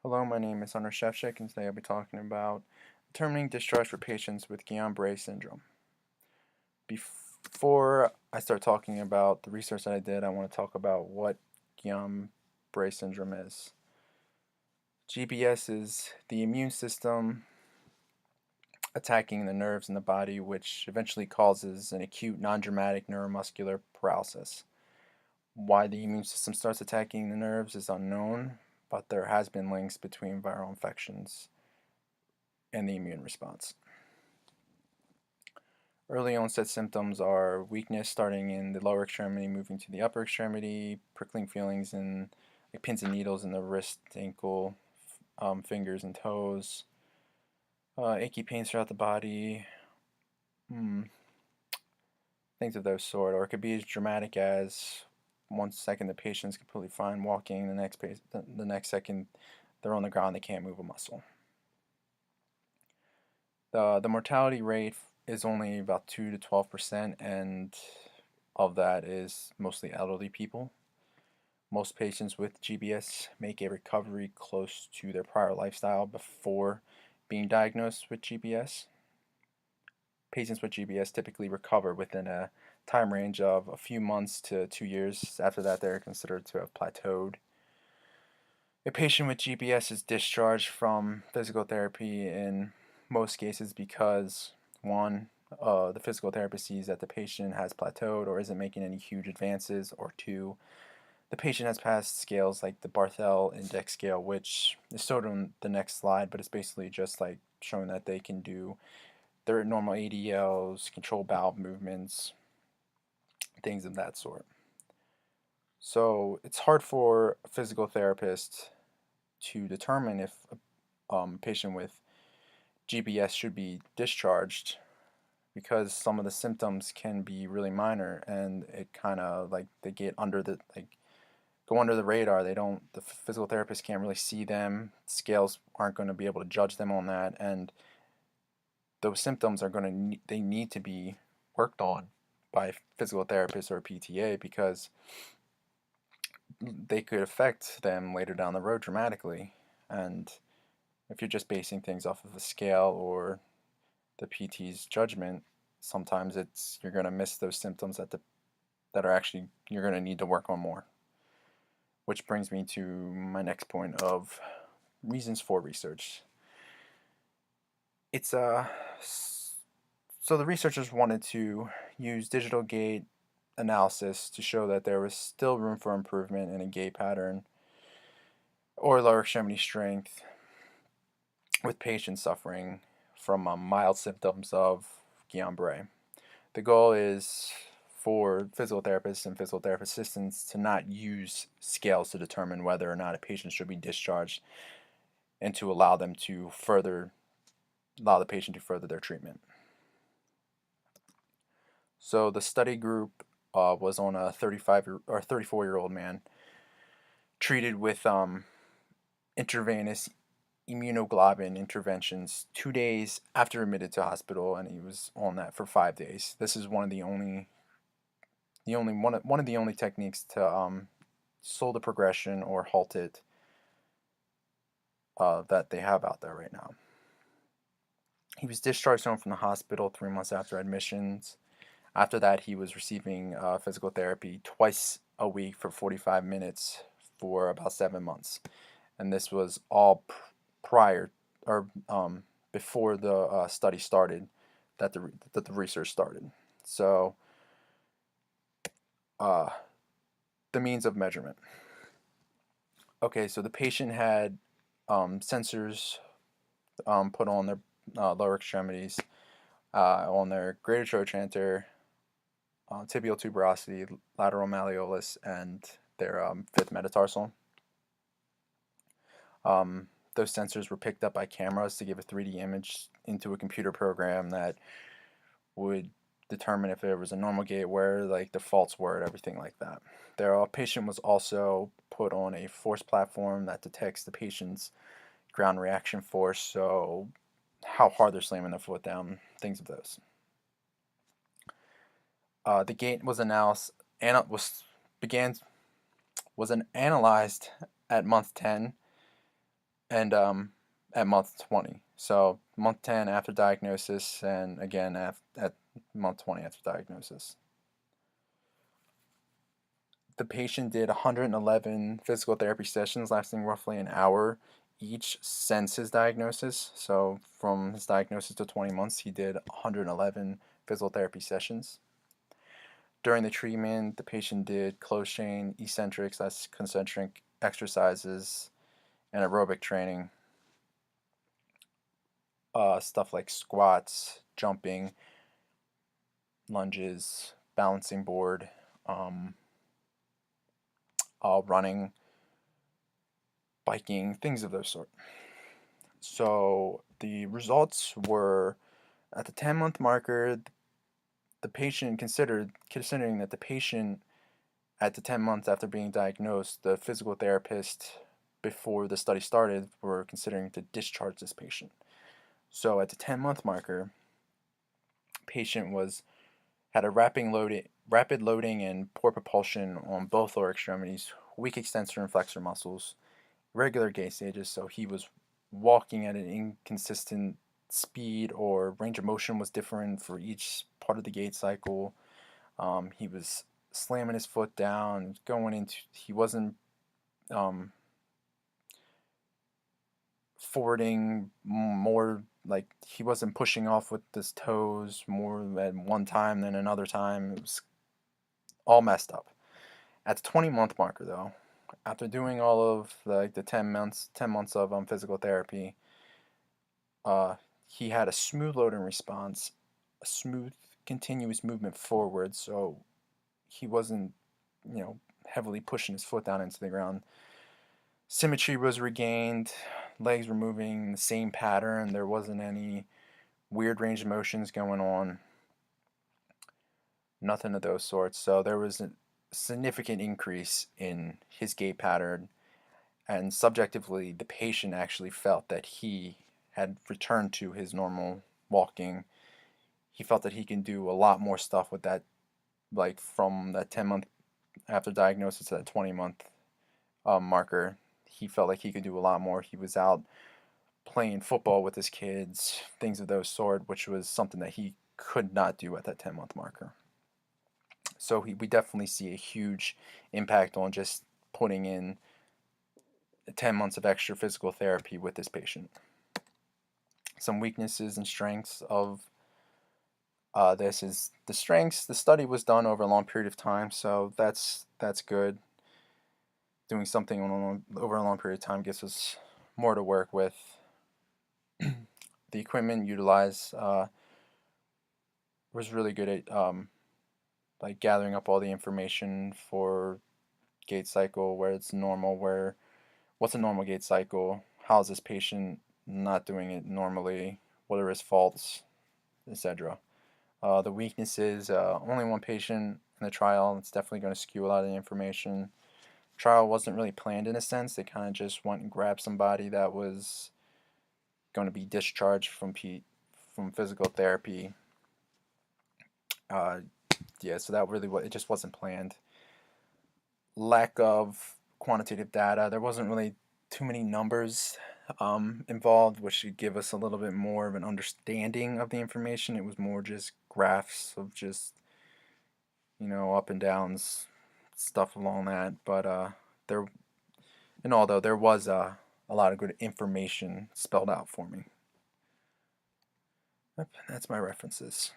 Hello, my name is Szewczyk, and today I'll be talking about determining discharge for patients with Guillain-Barré syndrome. Before I start talking about the research that I did, I want to talk about what Guillain-Barré syndrome is. GBS is the immune system attacking the nerves in the body, which eventually causes an acute non-dramatic neuromuscular paralysis. Why the immune system starts attacking the nerves is unknown, but there has been links between viral infections and the immune response. Early onset symptoms are weakness starting in the lower extremity, moving to the upper extremity, prickling feelings in like pins and needles in the wrist, ankle, fingers, and toes, achy pains throughout the body, things of those sort. Or it could be as dramatic as 1 second the patient's completely fine walking, the next second they're on the ground, they can't move a muscle. The mortality rate is only about 2 to 12%, and of that is mostly elderly people. Most patients with GBS make a recovery close to their prior lifestyle before being diagnosed with GBS. Patients with GBS typically recover within a time range of a few months to 2 years. After that, they're considered to have plateaued. A patient with GBS is discharged from physical therapy in most cases because, one, the physical therapist sees that the patient has plateaued or isn't making any huge advances, or two, the patient has passed scales like the Barthel Index Scale, which is showed on the next slide, but it's basically just like showing that they can do their normal ADLs, control bowel movements, things of that sort. So it's hard for a physical therapist to determine if a patient with GBS should be discharged because some of the symptoms can be really minor, and it kind of like they get under the go under the radar. The physical therapist can't really see them. Scales aren't going to be able to judge them on that, and those symptoms are going to they need to be worked on by a physical therapist or a PTA because they could affect them later down the road dramatically. And if you're just basing things off of a scale or the PT's judgment, sometimes you're going to miss those symptoms that are actually you're going to need to work on more. Which brings me to my next point of reasons for research. It's so the researchers wanted to use digital gait analysis to show that there was still room for improvement in a gait pattern or lower extremity strength with patients suffering from mild symptoms of Guillain-Barré. The goal is for physical therapists and physical therapist assistants to not use scales to determine whether or not a patient should be discharged, and to allow the patient to further their treatment. So the study group was on a 34-year-old man treated with intravenous immunoglobulin interventions 2 days after admitted to hospital, and he was on that for 5 days. This is one of the only techniques to slow the progression or halt it that they have out there right now. He was discharged home from the hospital 3 months after admissions. After that, he was receiving physical therapy twice a week for 45 minutes for about 7 months, and this was all prior or before the study started, that the research started. So the means of measurement. Okay, so the patient had sensors put on their lower extremities, on their greater trochanter, tibial tuberosity, lateral malleolus, and their fifth metatarsal. Those sensors were picked up by cameras to give a 3D image into a computer program that would determine if there was a normal gait, where like the faults were, and everything like that. Their patient was also put on a force platform that detects the patient's ground reaction force, so how hard they're slamming their foot down, things of those. The gait was analyzed at month 10, and at month 20. So month 10 after diagnosis, and again at month 20 after diagnosis. The patient did 111 physical therapy sessions lasting roughly an hour each since his diagnosis. So from his diagnosis to 20 months, he did 111 physical therapy sessions. During the treatment, the patient did closed chain, eccentric, that's concentric exercises, and aerobic training. Stuff like squats, jumping, lunges, balancing board, um, running, biking, things of those sort. So the results were at the 10-month marker, the patient considering that the patient at the 10 months after being diagnosed, the physical therapist before the study started were considering to discharge this patient. So at the 10-month marker, patient had a rapid loading and poor propulsion on both lower extremities, weak extensor and flexor muscles, regular gait stages, so he was walking at an inconsistent speed, or range of motion was different for each part of the gait cycle. He was slamming his foot down, he wasn't um, forwarding more, like he wasn't pushing off with his toes more at one time than another time. It was all messed up. At the 20-month marker, though, after doing all of the 10 months of physical therapy, he had a smooth loading response, a smooth continuous movement forward, so he wasn't, heavily pushing his foot down into the ground. Symmetry was regained, legs were moving the same pattern, there wasn't any weird range of motions going on, nothing of those sorts. So there was a significant increase in his gait pattern, and subjectively, the patient actually felt that he had returned to his normal walking. He felt that he can do a lot more stuff with that, like from that 10-month after diagnosis to that 20-month marker. He felt like he could do a lot more. He was out playing football with his kids, things of those sort, which was something that he could not do at that 10-month marker. So we definitely see a huge impact on just putting in 10 months of extra physical therapy with this patient. Some weaknesses and strengths of this is the strengths. The study was done over a long period of time, so that's good. Doing something over a long period of time gives us more to work with. The equipment utilized was really good at like gathering up all the information for gait cycle, where it's normal, what's a normal gait cycle, how is this patient not doing it normally, what are his faults, etc. The weaknesses, only one patient in the trial, it's definitely going to skew a lot of the information. Trial wasn't really planned in a sense. They kind of just went and grabbed somebody that was going to be discharged from physical therapy. Yeah, so that really it just wasn't planned. Lack of quantitative data. There wasn't really too many numbers involved, which should give us a little bit more of an understanding of the information. It was more just graphs of just, up and downs, stuff along that. But there, and although there was a lot of good information spelled out for me. Yep, that's my references.